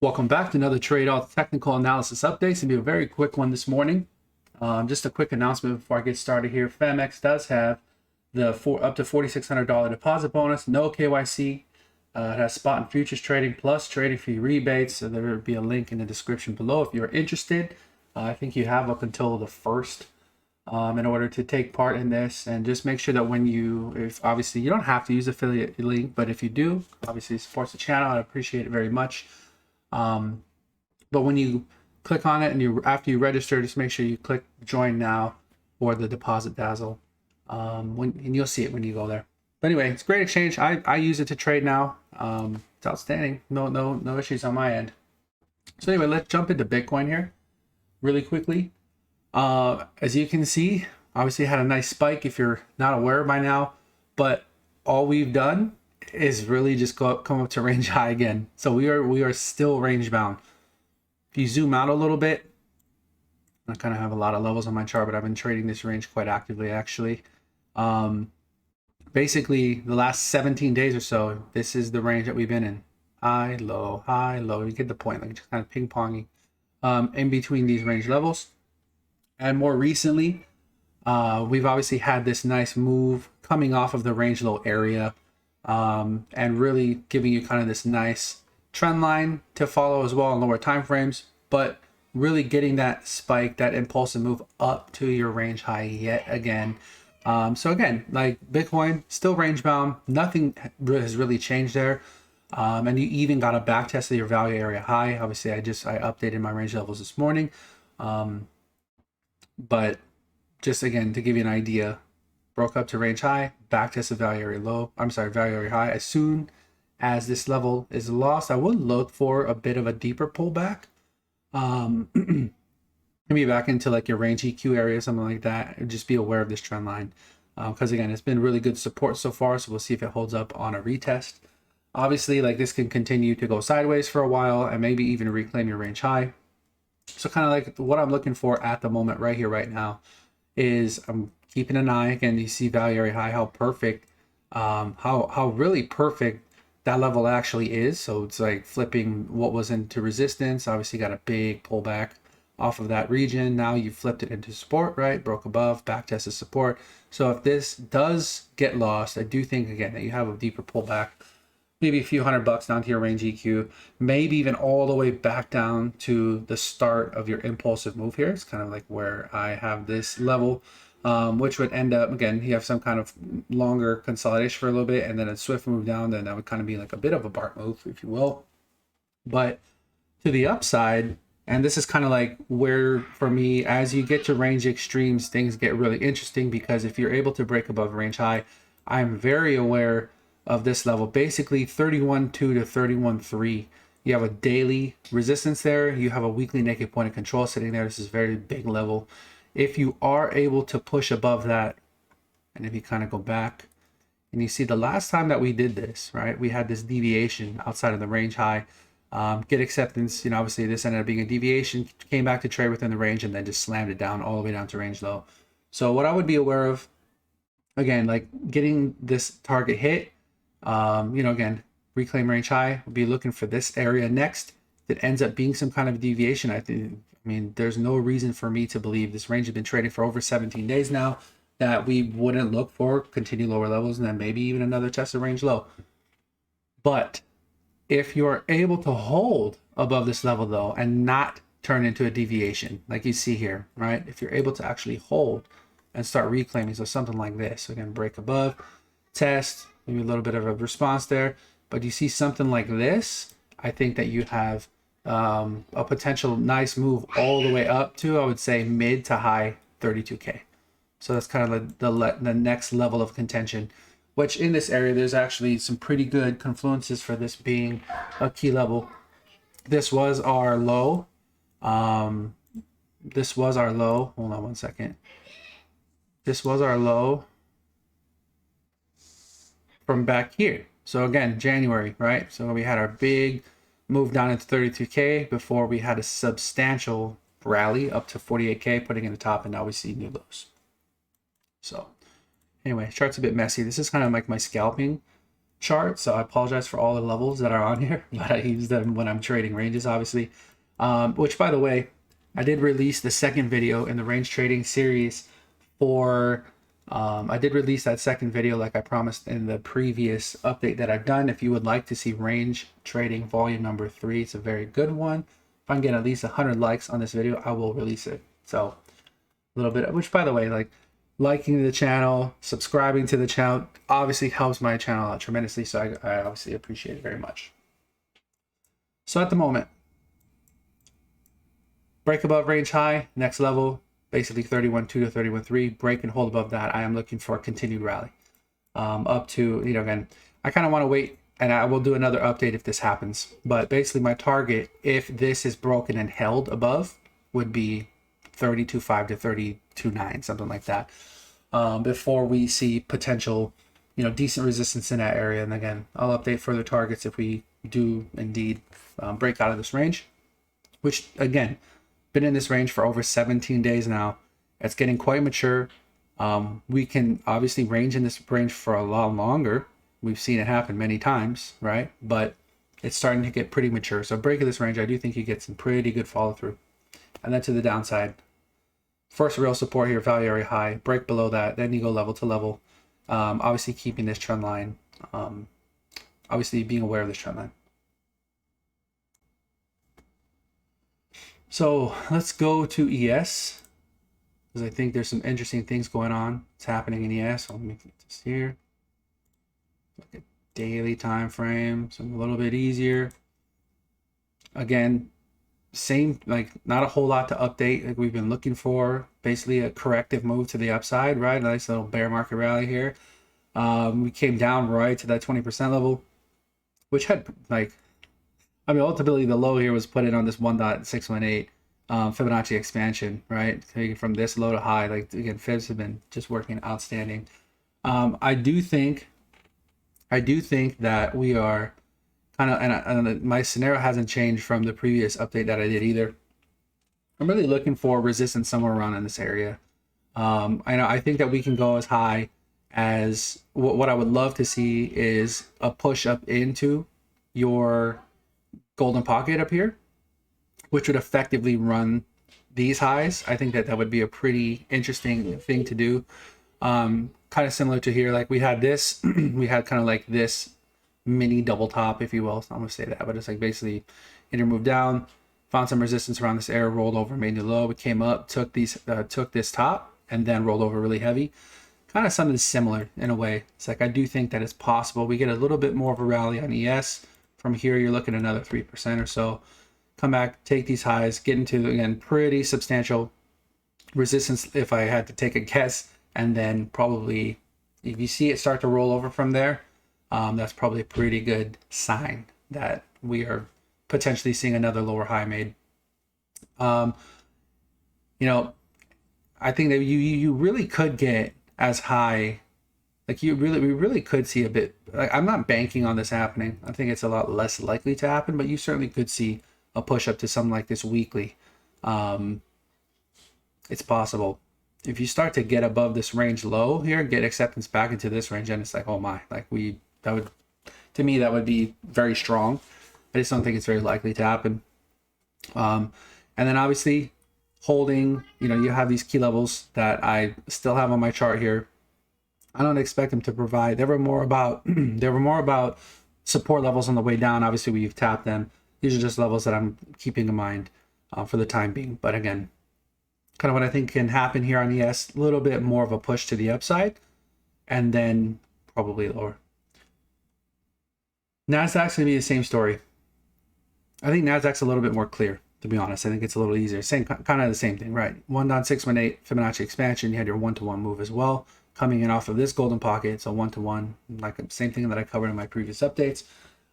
Welcome back to another Trade Alt Technical Analysis Update. It's going to be a very quick one this morning. Just a quick announcement before I get started here. FAMX does have the up to $4,600 deposit bonus, no KYC. It has spot and futures trading plus trading fee rebates. So there will be a link in the description below if you're interested. I think you have up until the 1st in order to take part in this. And just make sure that if obviously you don't have to use affiliate link, but if you do, obviously it supports the channel. I appreciate it very much. But when you click on it and after you register, just make sure you click join now or the deposit dazzle. And you'll see it when you go there. But anyway, it's a great exchange. I use it to trade now. It's outstanding. No issues on my end. So anyway, let's jump into Bitcoin here really quickly. As you can see, obviously had a nice spike if you're not aware by now, but all we've done is really just come up to range high again. So we are still range bound. If you zoom out a little bit, I kind of have a lot of levels on my chart, but I've been trading this range quite actively actually. Basically the last 17 days or so, this is the range that we've been in. High, low, high, low. You get the point, like just kind of ping-ponging in between these range levels. And more recently, we've obviously had this nice move coming off of the range low area, and really giving you kind of this nice trend line to follow as well in lower time frames, but really getting that spike, that impulsive move up to your range high yet again. So again, like Bitcoin, still range bound, nothing has really changed there. And you even got a back test of your value area high. Obviously, I updated my range levels this morning. But just again, to give you an idea, broke up to range high, back test of value area low. Value area high. As soon as this level is lost, I would look for a bit of a deeper pullback. Maybe back into like your range EQ area, something like that. Just be aware of this trend line. Because again, it's been really good support so far. So we'll see if it holds up on a retest. Obviously, like this can continue to go sideways for a while and maybe even reclaim your range high. So kind of like what I'm looking for at the moment right here, right now, is I'm keeping an eye. Again, you see value area high, how perfect, how really perfect that level actually is. So it's like flipping what was into resistance. Obviously got a big pullback off of that region. Now you flipped it into support, right? Broke above, back tested support. So if this does get lost, I do think again that you have a deeper pullback, maybe a few $100 down to your range EQ, maybe even all the way back down to the start of your impulsive move here. It's kind of like where I have this level, which would end up, again, you have some kind of longer consolidation for a little bit and then a swift move down, then that would kind of be like a bit of a BART move, if you will. But to the upside, and this is kind of like where, for me, as you get to range extremes, things get really interesting, because if you're able to break above range high, I'm very aware of this level, basically 31.2 to 31.3. You have a daily resistance there. You have a weekly naked point of control sitting there. This is a very big level. If you are able to push above that, and if you kind of go back and you see the last time that we did this, right, we had this deviation outside of the range high, get acceptance, obviously this ended up being a deviation, came back to trade within the range and then just slammed it down all the way down to range low. So what I would be aware of, again, like getting this target hit, again, reclaim range high, we'll be looking for this area next that ends up being some kind of deviation. There's no reason for me to believe this range has been trading for over 17 days now that we wouldn't look for continued lower levels and then maybe even another test of range low. But if you're able to hold above this level though and not turn into a deviation like you see here, right? If you're able to actually hold and start reclaiming, so something like this, so again, break above, test, maybe a little bit of a response there, but you see something like this, I think that you have a potential nice move all the way up to, I would say, mid to high 32K. So that's kind of the next level of contention, which in this area, there's actually some pretty good confluences for this being a key level. This was our low. Hold on one second. This was our low from back here. So again, January, right? So we had our big move down into 32K before we had a substantial rally up to 48K, putting in the top, and now we see new lows. So anyway, chart's a bit messy. This is kind of like my scalping chart, so I apologize for all the levels that are on here, but I use them when I'm trading ranges, obviously. Which, by the way, I did release the second video in the range trading series for. I did release that second video like I promised in the previous update that I've done. If you would like to see range trading volume number 3, it's a very good one. If I can get at least 100 likes on this video, I will release it. So a little bit, which by the way, like liking the channel, subscribing to the channel obviously helps my channel out tremendously. So I obviously appreciate it very much. So at the moment, break above range high, next level, basically 31.2 to 31.3, break and hold above that. I am looking for a continued rally up to, again, I kind of want to wait, and I will do another update if this happens. But basically my target, if this is broken and held above, would be 32.5 to 32.9, something like that, before we see potential, decent resistance in that area. And again, I'll update further targets if we do indeed break out of this range, which again, been in this range for over 17 days now. It's getting quite mature. We can obviously range in this range for a lot longer. We've seen it happen many times, right? But it's starting to get pretty mature. So break of this range, I do think you get some pretty good follow through. And then to the downside, first real support here, value area high, break below that, then you go level to level. Obviously keeping this trend line, obviously being aware of this trend line. So let's go to ES, because I think there's some interesting things going on. It's happening in ES. So let me get this here. Look at daily time frame, so a little bit easier. Again, same, like not a whole lot to update. Like we've been looking for basically a corrective move to the upside, right? A nice little bear market rally here. We came down right to that 20% level, which had ultimately the low here was put in on this 1.618 Fibonacci expansion, right? Taking from this low to high, like again, fibs have been just working outstanding. I do think that we are kind of, and my scenario hasn't changed from the previous update that I did either. I'm really looking for resistance somewhere around in this area. I think that we can go as high as what I would love to see is a push up into your golden pocket up here, which would effectively run these highs. I think that would be a pretty interesting thing to do. Kind of similar to here, like we had this, we had kind of like this mini double top, if you will. So I'm gonna say that, but it's like basically move down, found some resistance around this area, rolled over, made new low. It came up, took this top, and then rolled over really heavy. Kind of something similar in a way. It's like I do think that it's possible. We get a little bit more of a rally on ES. From here, you're looking at another 3% or so. Come back, take these highs, get into, again, pretty substantial resistance if I had to take a guess. And then probably, if you see it start to roll over from there, that's probably a pretty good sign that we are potentially seeing another lower high made. I think that you really could get as high. Like we really could see a bit. Like I'm not banking on this happening. I think it's a lot less likely to happen, but you certainly could see a push up to something like this weekly. It's possible. If you start to get above this range low here, get acceptance back into this range, and it's like, oh my, like to me that would be very strong. I just don't think it's very likely to happen. And then obviously holding, you have these key levels that I still have on my chart here. I don't expect them to provide. There were more about support levels on the way down. Obviously, we've tapped them. These are just levels that I'm keeping in mind for the time being. But again, kind of what I think can happen here on ES, a little bit more of a push to the upside, and then probably lower. Nasdaq's gonna be the same story. I think Nasdaq's a little bit more clear, to be honest. I think it's a little easier. Same kind of the same thing, right? 1.618 Fibonacci expansion. You had your 1-to-1 move as well, coming in off of this golden pocket. It's a 1-to-1, like the same thing that I covered in my previous updates.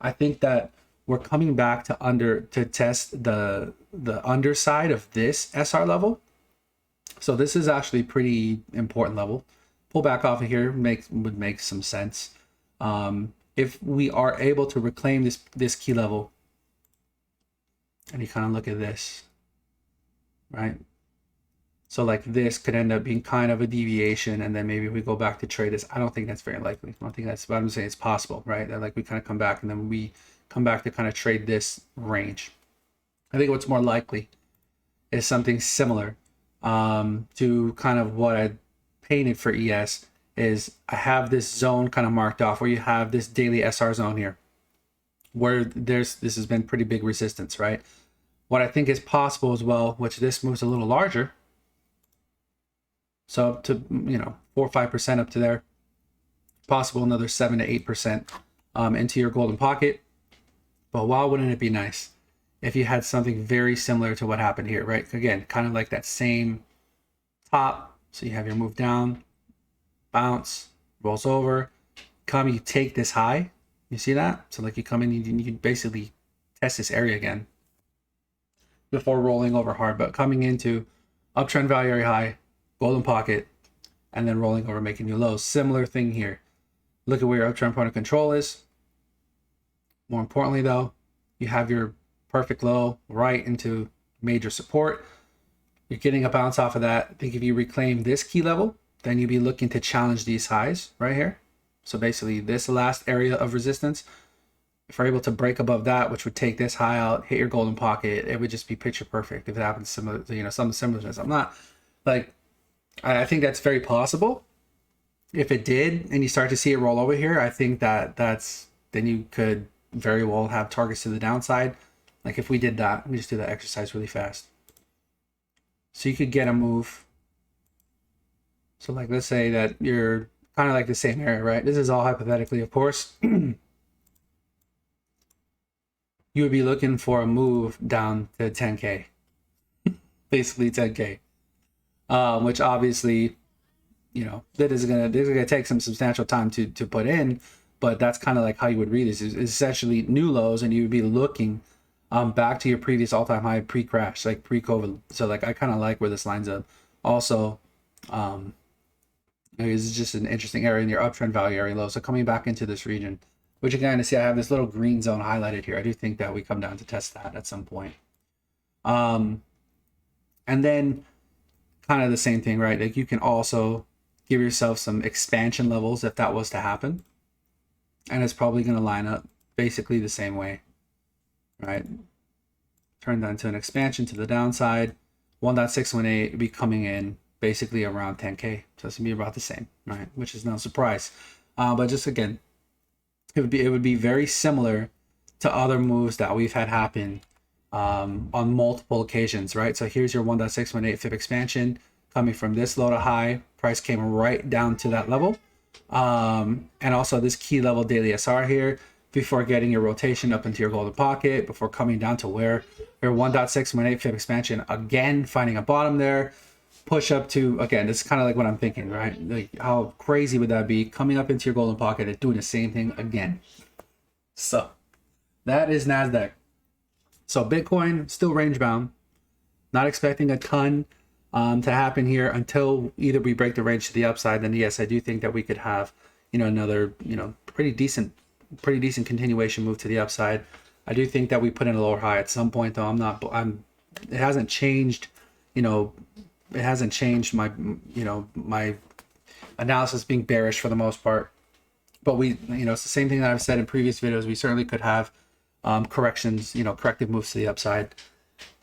I think that we're coming back to test the underside of this SR level. So this is actually a pretty important level. Pull back off of here would make some sense. If we are able to reclaim this key level, and you kind of look at this, right? So like this could end up being kind of a deviation, and then maybe we go back to trade this. I don't think that's very likely. I don't think that's, but I'm saying it's possible, right? That like we kind of come back and then we come back to kind of trade this range. I think what's more likely is something similar to kind of what I painted for ES. Is I have this zone kind of marked off where you have this daily SR zone here, where this has been pretty big resistance, right? What I think is possible as well, which this moves a little larger. So up to, 4 or 5% up to there. Possible another 7 to 8% into your golden pocket. But wow, wouldn't it be nice if you had something very similar to what happened here, right? Again, kind of like that same top. So you have your move down, bounce, rolls over, you take this high. You see that? So like you come in, you basically test this area again before rolling over hard, but coming into uptrend value area high, golden pocket, and then rolling over, making new lows. Similar thing here. Look at where your uptrend point of control is. More importantly though, you have your perfect low right into major support. You're getting a bounce off of that. I think if you reclaim this key level, then you'd be looking to challenge these highs right here. So basically this last area of resistance, if we're able to break above that, which would take this high out, hit your golden pocket, it would just be picture perfect if it happens similar, some similarness. I'm not like, I think that's very possible. If it did, and you start to see it roll over here, I think then you could very well have targets to the downside. Like if we did that, let me just do that exercise really fast. So you could get a move. So like, let's say that you're kind of like the same area, right? This is all hypothetically, of course. You would be looking for a move down to 10K, basically 10K, which obviously, that is gonna take some substantial time to put in, but that's kind of like how you would read this. Is essentially new lows, and you would be looking back to your previous all-time high pre-crash, like pre-COVID. So like I kind of like where this lines up. Also, this is just an interesting area in your uptrend value area low. So coming back into this region, which again, to see I have this little green zone highlighted here. I do think that we come down to test that at some point. And then kind of the same thing, right? Like you can also give yourself some expansion levels if that was to happen. And it's probably going to line up basically the same way, right? Turn that into an expansion to the downside. 1.618 be coming in basically around 10K. So it's going to be about the same, right? Which is no surprise. But just again, it would be very similar to other moves that we've had happen on multiple occasions, right? So here's your 1.618 FIB expansion coming from this low to high. Price came right down to that level. And also this key level daily SR here before getting your rotation up into your golden pocket, before coming down to where your 1.618 FIB expansion, again, finding a bottom there, push up to, again, this is kind of like what I'm thinking, right? Like how crazy would that be, coming up into your golden pocket and doing the same thing again. So that is NASDAQ. So Bitcoin still range bound, not expecting a ton to happen here until either we break the range to the upside. Then yes, I do think that we could have, another, pretty decent continuation move to the upside. I do think that we put in a lower high at some point though. It hasn't changed, it hasn't changed my, my analysis being bearish for the most part. But it's the same thing that I've said in previous videos. We certainly could have corrections, corrective moves to the upside,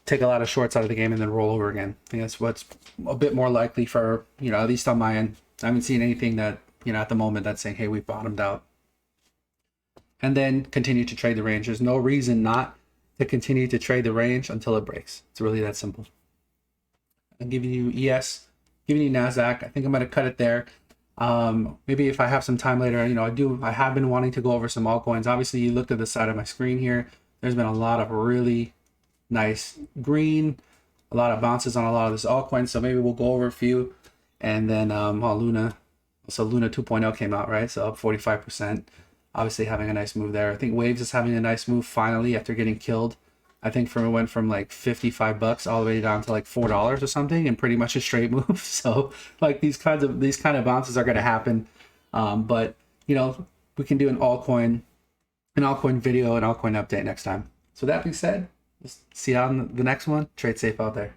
take a lot of shorts out of the game, and then roll over again. I think that's what's a bit more likely for, at least on my end. I haven't seen anything that, at the moment that's saying, hey, we've bottomed out. And then continue to trade the range. There's no reason not to continue to trade the range until it breaks. It's really that simple. I'm giving you ES, giving you NASDAQ. I think I'm going to cut it there. Maybe if I have some time later, I have been wanting to go over some altcoins. Obviously, you looked at the side of my screen here. There's been a lot of really nice green, a lot of bounces on a lot of this altcoins. So maybe we'll go over a few. And then Luna. So Luna 2.0 came out, right? So up 45%. Obviously having a nice move there. I think Waves is having a nice move finally after getting killed. I think it went from like $55 all the way down to like $4 or something, and pretty much a straight move. So like these kind of bounces are going to happen. But we can do an altcoin video, an altcoin update next time. So that being said, let's see you on the next one. Trade safe out there.